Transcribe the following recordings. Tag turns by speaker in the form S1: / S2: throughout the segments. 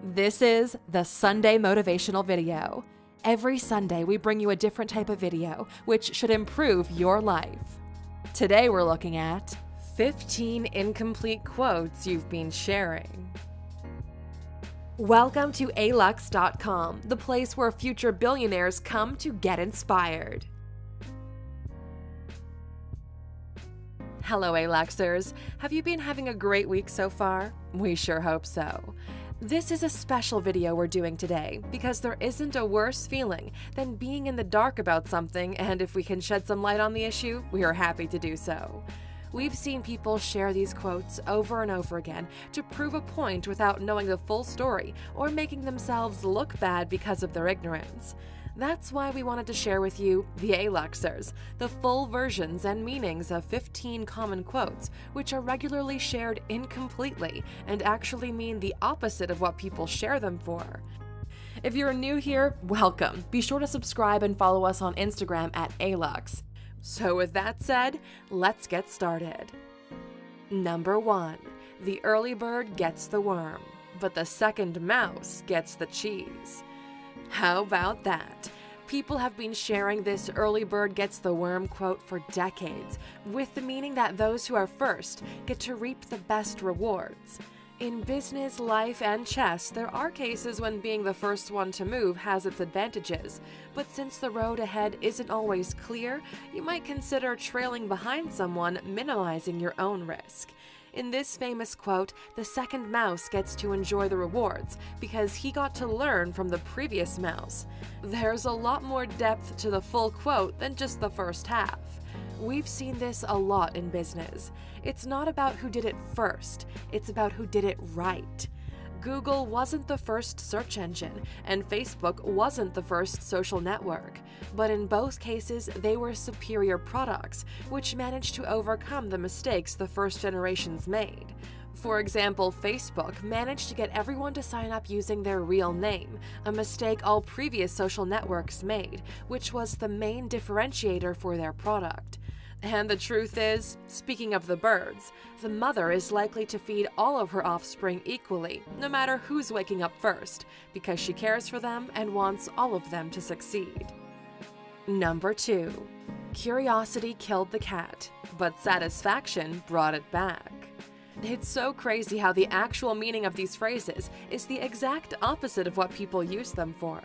S1: This is the Sunday Motivational Video. Every Sunday, we bring you a different type of video, which should improve your life. Today, we're looking at 15 incomplete quotes you've been sharing. Welcome to Alux.com, the place where future billionaires come to get inspired. Hello, Aluxers. Have you been having a great week so far? We sure hope so. This is a special video we're doing today because there isn't a worse feeling than being in the dark about something, and if we can shed some light on the issue, we are happy to do so. We've seen people share these quotes over and over again to prove a point without knowing the full story or making themselves look bad because of their ignorance. That's why we wanted to share with you, the Aluxers, the full versions and meanings of 15 common quotes which are regularly shared incompletely and actually mean the opposite of what people share them for. If you're new here, welcome. Be sure to subscribe and follow us on Instagram at Alux. So with that said, let's get started. Number 1. The early bird gets the worm, but the second mouse gets the cheese. How about that? People have been sharing this early bird gets the worm quote for decades, with the meaning that those who are first get to reap the best rewards. In business, life, and chess, there are cases when being the first one to move has its advantages, but since the road ahead isn't always clear, you might consider trailing behind someone, minimizing your own risk. In this famous quote, the second mouse gets to enjoy the rewards because he got to learn from the previous mouse. There's a lot more depth to the full quote than just the first half. We've seen this a lot in business. It's not about who did it first, it's about who did it right. Google wasn't the first search engine, and Facebook wasn't the first social network. But in both cases, they were superior products, which managed to overcome the mistakes the first generations made. For example, Facebook managed to get everyone to sign up using their real name, a mistake all previous social networks made, which was the main differentiator for their product. And the truth is, speaking of the birds, the mother is likely to feed all of her offspring equally, no matter who's waking up first, because she cares for them and wants all of them to succeed. Number 2. Curiosity killed the cat, but satisfaction brought it back. It's so crazy how the actual meaning of these phrases is the exact opposite of what people use them for.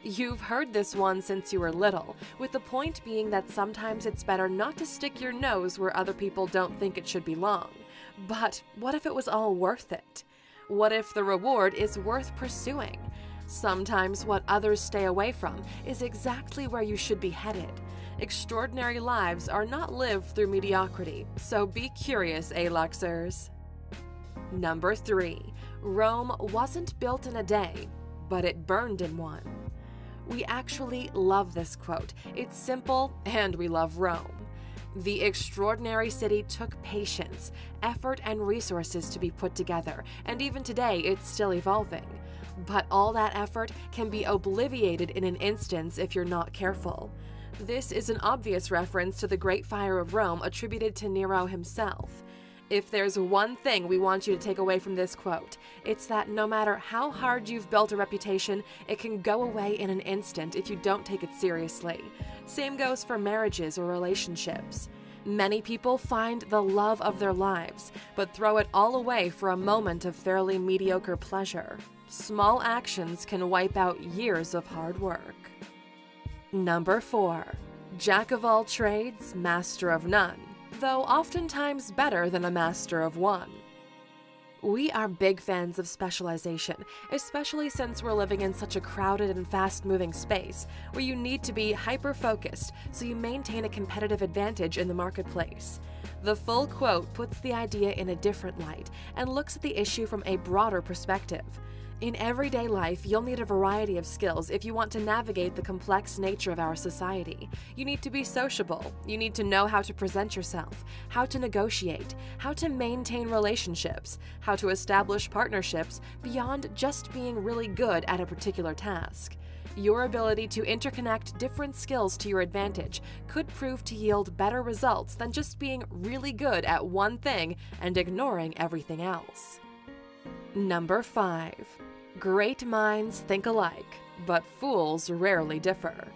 S1: You've heard this one since you were little, with the point being that sometimes it's better not to stick your nose where other people don't think it should belong. But what if it was all worth it? What if the reward is worth pursuing? Sometimes what others stay away from is exactly where you should be headed. Extraordinary lives are not lived through mediocrity, so be curious, Aluxers. Number 3. Rome wasn't built in a day, but it burned in one. We actually love this quote. It's simple, and we love Rome. The extraordinary city took patience, effort, and resources to be put together, and even today it's still evolving. But all that effort can be obliterated in an instant if you're not careful. This is an obvious reference to the Great Fire of Rome attributed to Nero himself. If there's one thing we want you to take away from this quote, it's that no matter how hard you've built a reputation, it can go away in an instant if you don't take it seriously. Same goes for marriages or relationships. Many people find the love of their lives, but throw it all away for a moment of fairly mediocre pleasure. Small actions can wipe out years of hard work. Number 4. Jack of all trades, master of none, though oftentimes better than a master of one. We are big fans of specialization, especially since we're living in such a crowded and fast-moving space where you need to be hyper-focused so you maintain a competitive advantage in the marketplace. The full quote puts the idea in a different light and looks at the issue from a broader perspective. In everyday life, you'll need a variety of skills if you want to navigate the complex nature of our society. You need to be sociable, you need to know how to present yourself, how to negotiate, how to maintain relationships, how to establish partnerships beyond just being really good at a particular task. Your ability to interconnect different skills to your advantage could prove to yield better results than just being really good at one thing and ignoring everything else. Number 5. Great minds think alike, but fools rarely differ.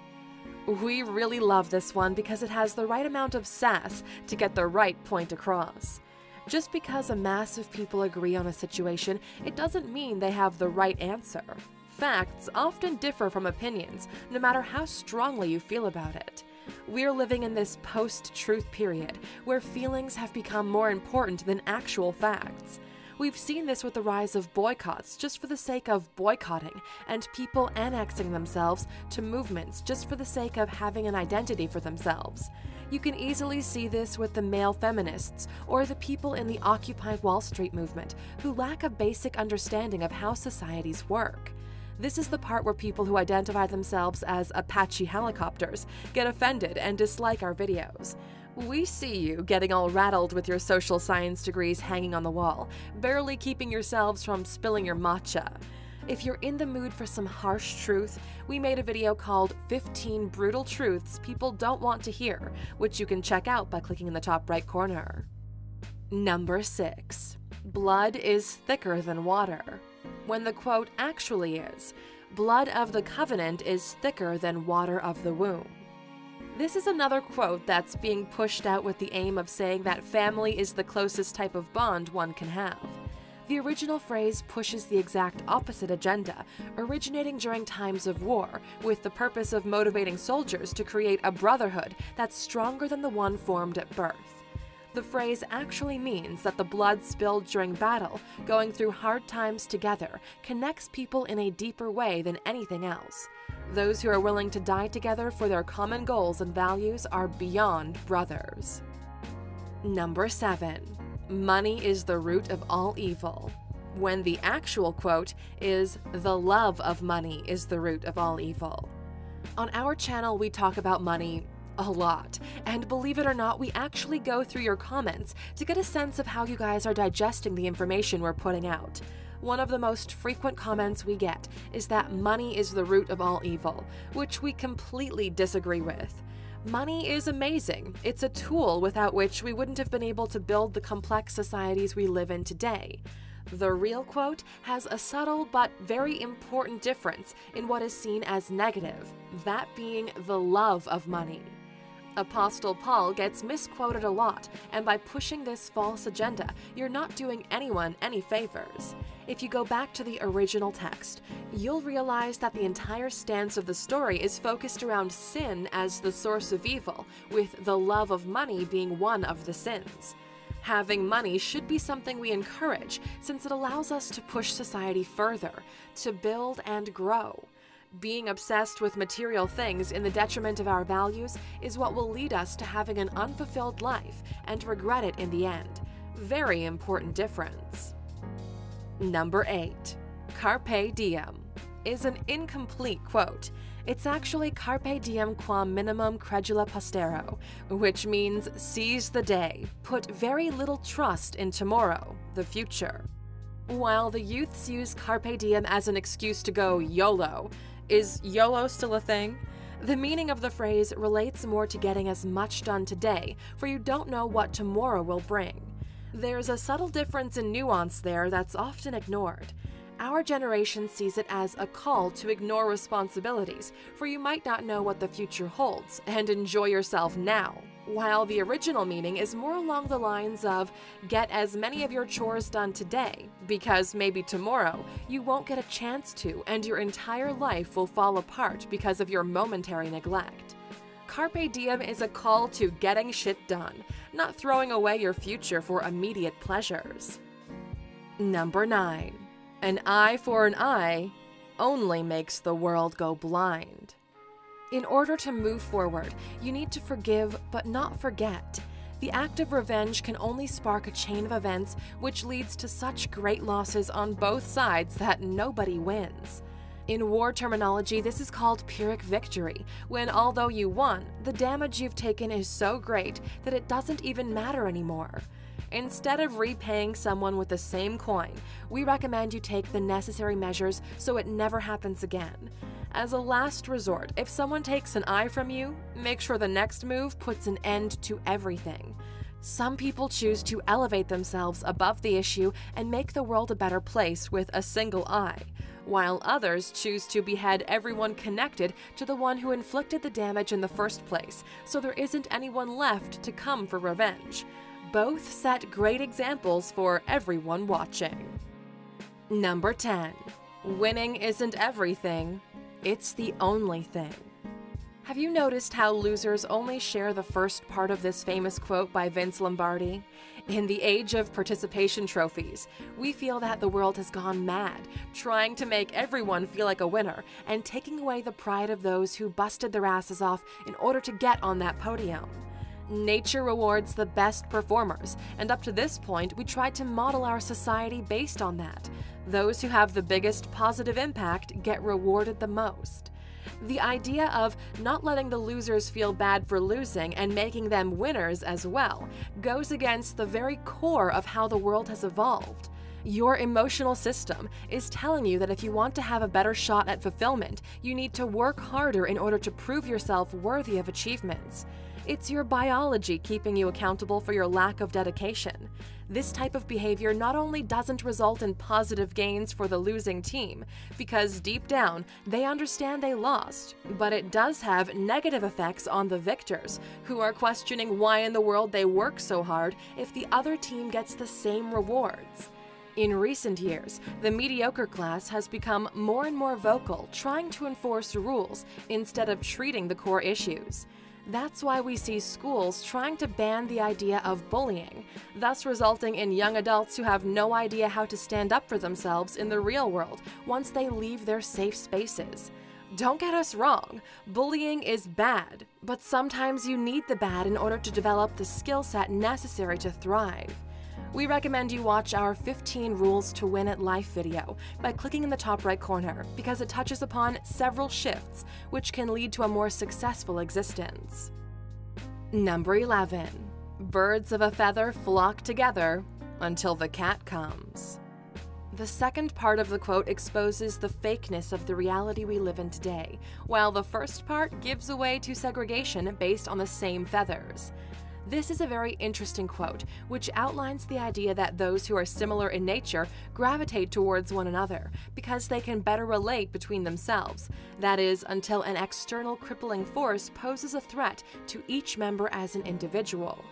S1: We really love this one because it has the right amount of sass to get the right point across. Just because a mass of people agree on a situation, it doesn't mean they have the right answer. Facts often differ from opinions, no matter how strongly you feel about it. We're living in this post-truth period where feelings have become more important than actual facts. We've seen this with the rise of boycotts just for the sake of boycotting, and people annexing themselves to movements just for the sake of having an identity for themselves. You can easily see this with the male feminists or the people in the Occupy Wall Street movement who lack a basic understanding of how societies work. This is the part where people who identify themselves as Apache helicopters get offended and dislike our videos. We see you getting all rattled with your social science degrees hanging on the wall, barely keeping yourselves from spilling your matcha. If you're in the mood for some harsh truth, we made a video called 15 Brutal Truths People Don't Want to Hear, which you can check out by clicking in the top right corner. Number 6. Blood is thicker than water. When the quote actually is, blood of the covenant is thicker than water of the womb. This is another quote that's being pushed out with the aim of saying that family is the closest type of bond one can have. The original phrase pushes the exact opposite agenda, originating during times of war, with the purpose of motivating soldiers to create a brotherhood that's stronger than the one formed at birth. The phrase actually means that the blood spilled during battle, going through hard times together, connects people in a deeper way than anything else. Those who are willing to die together for their common goals and values are beyond brothers. Number 7. Money is the root of all evil. When the actual quote is, the love of money is the root of all evil. On our channel, we talk about money a lot, and believe it or not, we actually go through your comments to get a sense of how you guys are digesting the information we're putting out. One of the most frequent comments we get is that money is the root of all evil, which we completely disagree with. Money is amazing. It's a tool without which we wouldn't have been able to build the complex societies we live in today. The real quote has a subtle but very important difference in what is seen as negative, that being the love of money. Apostle Paul gets misquoted a lot, and by pushing this false agenda, you're not doing anyone any favors. If you go back to the original text, you'll realize that the entire stance of the story is focused around sin as the source of evil, with the love of money being one of the sins. Having money should be something we encourage, since it allows us to push society further, to build and grow. Being obsessed with material things in the detriment of our values is what will lead us to having an unfulfilled life and regret it in the end. Very important difference. Number 8. Carpe Diem is an incomplete quote. It's actually Carpe Diem quam minimum credula postero, which means seize the day, put very little trust in tomorrow, the future. While the youths use Carpe Diem as an excuse to go YOLO, is YOLO still a thing? The meaning of the phrase relates more to getting as much done today, for you don't know what tomorrow will bring. There's a subtle difference in nuance there that's often ignored. Our generation sees it as a call to ignore responsibilities, for you might not know what the future holds, and enjoy yourself now. While the original meaning is more along the lines of get as many of your chores done today, because maybe tomorrow you won't get a chance to and your entire life will fall apart because of your momentary neglect. Carpe Diem is a call to getting shit done, not throwing away your future for immediate pleasures. Number 9. An eye for an eye only makes the world go blind. In order to move forward, you need to forgive but not forget. The act of revenge can only spark a chain of events which leads to such great losses on both sides that nobody wins. In war terminology, this is called Pyrrhic victory, when although you won, the damage you've taken is so great that it doesn't even matter anymore. Instead of repaying someone with the same coin, we recommend you take the necessary measures so it never happens again. As a last resort, if someone takes an eye from you, make sure the next move puts an end to everything. Some people choose to elevate themselves above the issue and make the world a better place with a single eye, while others choose to behead everyone connected to the one who inflicted the damage in the first place, so there isn't anyone left to come for revenge. Both set great examples for everyone watching. Number 10. Winning isn't everything, it's the only thing. Have you noticed how losers only share the first part of this famous quote by Vince Lombardi? In the age of participation trophies, we feel that the world has gone mad, trying to make everyone feel like a winner and taking away the pride of those who busted their asses off in order to get on that podium. Nature rewards the best performers, and up to this point, we tried to model our society based on that. Those who have the biggest positive impact get rewarded the most. The idea of not letting the losers feel bad for losing and making them winners as well goes against the very core of how the world has evolved. Your emotional system is telling you that if you want to have a better shot at fulfillment, you need to work harder in order to prove yourself worthy of achievements. It's your biology keeping you accountable for your lack of dedication. This type of behavior not only doesn't result in positive gains for the losing team, because deep down they understand they lost, but it does have negative effects on the victors, who are questioning why in the world they work so hard if the other team gets the same rewards. In recent years, the mediocre class has become more and more vocal, trying to enforce rules instead of treating the core issues. That's why we see schools trying to ban the idea of bullying, thus resulting in young adults who have no idea how to stand up for themselves in the real world once they leave their safe spaces. Don't get us wrong, bullying is bad, but sometimes you need the bad in order to develop the skill set necessary to thrive. We recommend you watch our 15 Rules to Win at Life video by clicking in the top right corner because it touches upon several shifts which can lead to a more successful existence. Number 11. Birds of a feather flock together until the cat comes. The second part of the quote exposes the fakeness of the reality we live in today, while the first part gives away to segregation based on the same feathers. This is a very interesting quote, which outlines the idea that those who are similar in nature gravitate towards one another because they can better relate between themselves. That is, until an external crippling force poses a threat to each member as an individual.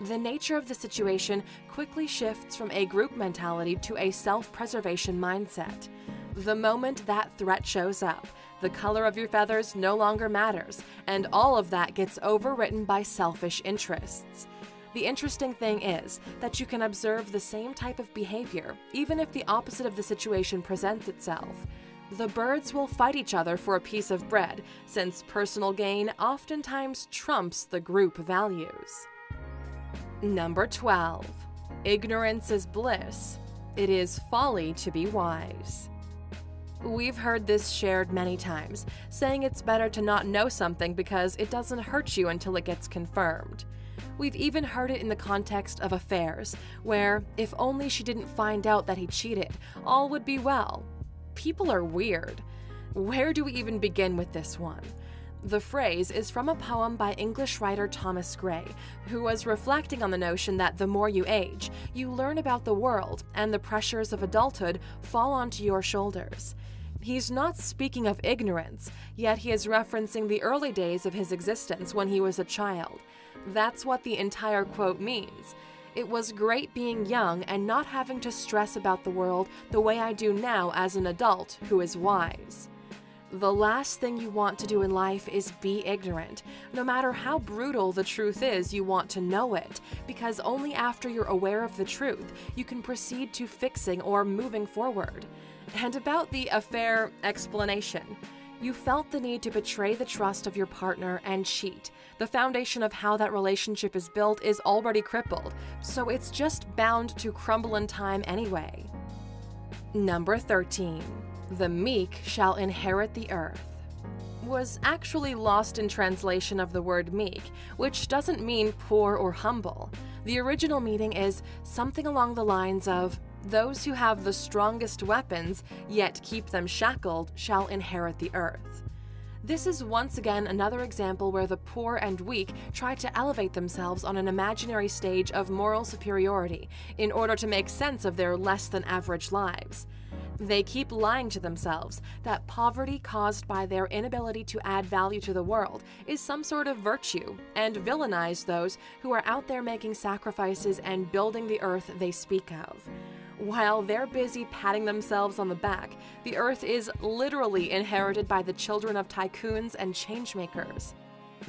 S1: The nature of the situation quickly shifts from a group mentality to a self-preservation mindset. The moment that threat shows up, the color of your feathers no longer matters, and all of that gets overwritten by selfish interests. The interesting thing is that you can observe the same type of behavior, even if the opposite of the situation presents itself. The birds will fight each other for a piece of bread, since personal gain oftentimes trumps the group values. Number 12. Ignorance is bliss. It is folly to be wise. We've heard this shared many times, saying it's better to not know something because it doesn't hurt you until it gets confirmed. We've even heard it in the context of affairs, where if only she didn't find out that he cheated, all would be well. People are weird. Where do we even begin with this one? The phrase is from a poem by English writer Thomas Gray, who was reflecting on the notion that the more you age, you learn about the world, and the pressures of adulthood fall onto your shoulders. He's not speaking of ignorance, yet he is referencing the early days of his existence when he was a child. That's what the entire quote means. It was great being young and not having to stress about the world the way I do now as an adult who is wise. The last thing you want to do in life is be ignorant. No matter how brutal the truth is, you want to know it, because only after you're aware of the truth, you can proceed to fixing or moving forward. And about the affair explanation, you felt the need to betray the trust of your partner and cheat. The foundation of how that relationship is built is already crippled, so it's just bound to crumble in time anyway. Number 13. The meek shall inherit the earth. Was actually lost in translation of the word meek, which doesn't mean poor or humble. The original meaning is something along the lines of, those who have the strongest weapons, yet keep them shackled, shall inherit the earth. This is once again another example where the poor and weak try to elevate themselves on an imaginary stage of moral superiority in order to make sense of their less-than-average lives. They keep lying to themselves that poverty caused by their inability to add value to the world is some sort of virtue, and villainize those who are out there making sacrifices and building the earth they speak of. While they're busy patting themselves on the back, the earth is literally inherited by the children of tycoons and changemakers.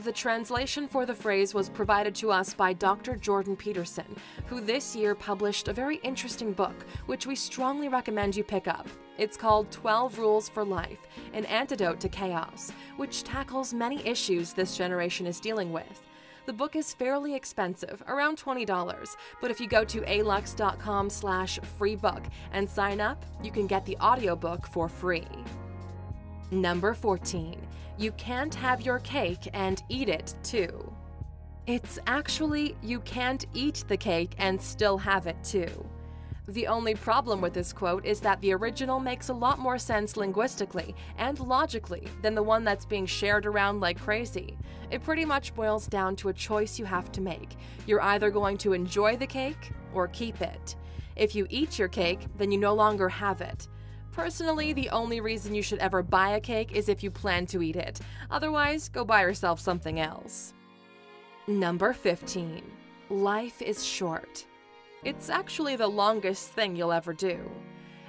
S1: The translation for the phrase was provided to us by Dr. Jordan Peterson, who this year published a very interesting book, which we strongly recommend you pick up. It's called 12 Rules for Life, an Antidote to Chaos, which tackles many issues this generation is dealing with. The book is fairly expensive, around $20, but if you go to Alux.com/freebook and sign up, you can get the audiobook for free. Number 14. You can't have your cake and eat it too. It's actually, you can't eat the cake and still have it too. The only problem with this quote is that the original makes a lot more sense linguistically and logically than the one that's being shared around like crazy. It pretty much boils down to a choice you have to make. You're either going to enjoy the cake or keep it. If you eat your cake, then you no longer have it. Personally, the only reason you should ever buy a cake is if you plan to eat it. Otherwise, go buy yourself something else. Number 15. Life is short. It's actually the longest thing you'll ever do.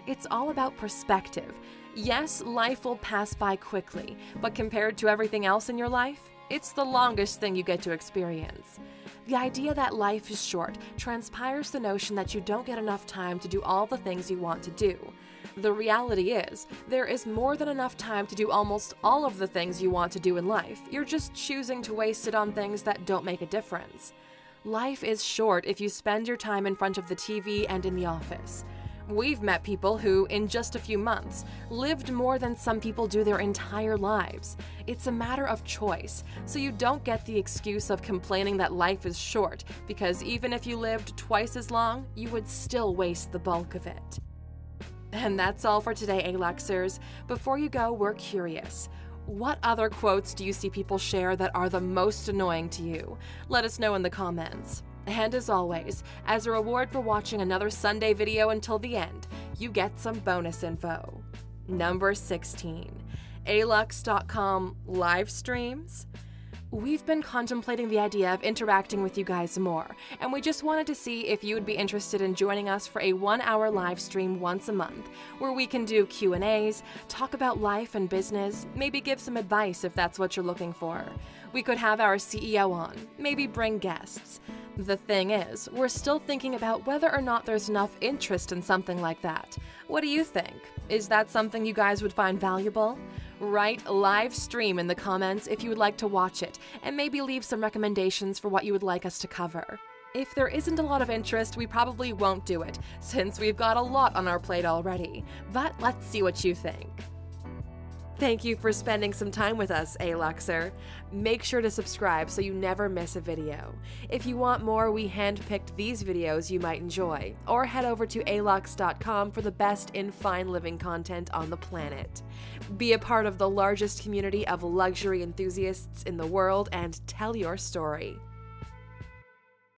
S1: It's all about perspective. Yes, life will pass by quickly, but compared to everything else in your life, it's the longest thing you get to experience. The idea that life is short transpires the notion that you don't get enough time to do all the things you want to do. The reality is, there is more than enough time to do almost all of the things you want to do in life. You're just choosing to waste it on things that don't make a difference. Life is short if you spend your time in front of the TV and in the office. We've met people who, in just a few months, lived more than some people do their entire lives. It's a matter of choice, so you don't get the excuse of complaining that life is short, because even if you lived twice as long, you would still waste the bulk of it. And that's all for today, Aluxers. Before you go, we're curious. What other quotes do you see people share that are the most annoying to you? Let us know in the comments. And as always, as a reward for watching another Sunday video until the end, you get some bonus info. Number 16. Alux.com live streams? We've been contemplating the idea of interacting with you guys more, and we just wanted to see if you would be interested in joining us for a 1-hour live stream once a month, where we can do Q&As, talk about life and business, maybe give some advice if that's what you're looking for. We could have our CEO on, maybe bring guests. The thing is, we're still thinking about whether or not there's enough interest in something like that. What do you think? Is that something you guys would find valuable? Write live stream in the comments if you would like to watch it, and maybe leave some recommendations for what you would like us to cover. If there isn't a lot of interest, we probably won't do it, since we've got a lot on our plate already. But let's see what you think. Thank you for spending some time with us, Aluxer. Make sure to subscribe so you never miss a video. If you want more, we handpicked these videos you might enjoy, or head over to Alux.com for the best in fine living content on the planet. Be a part of the largest community of luxury enthusiasts in the world and tell your story.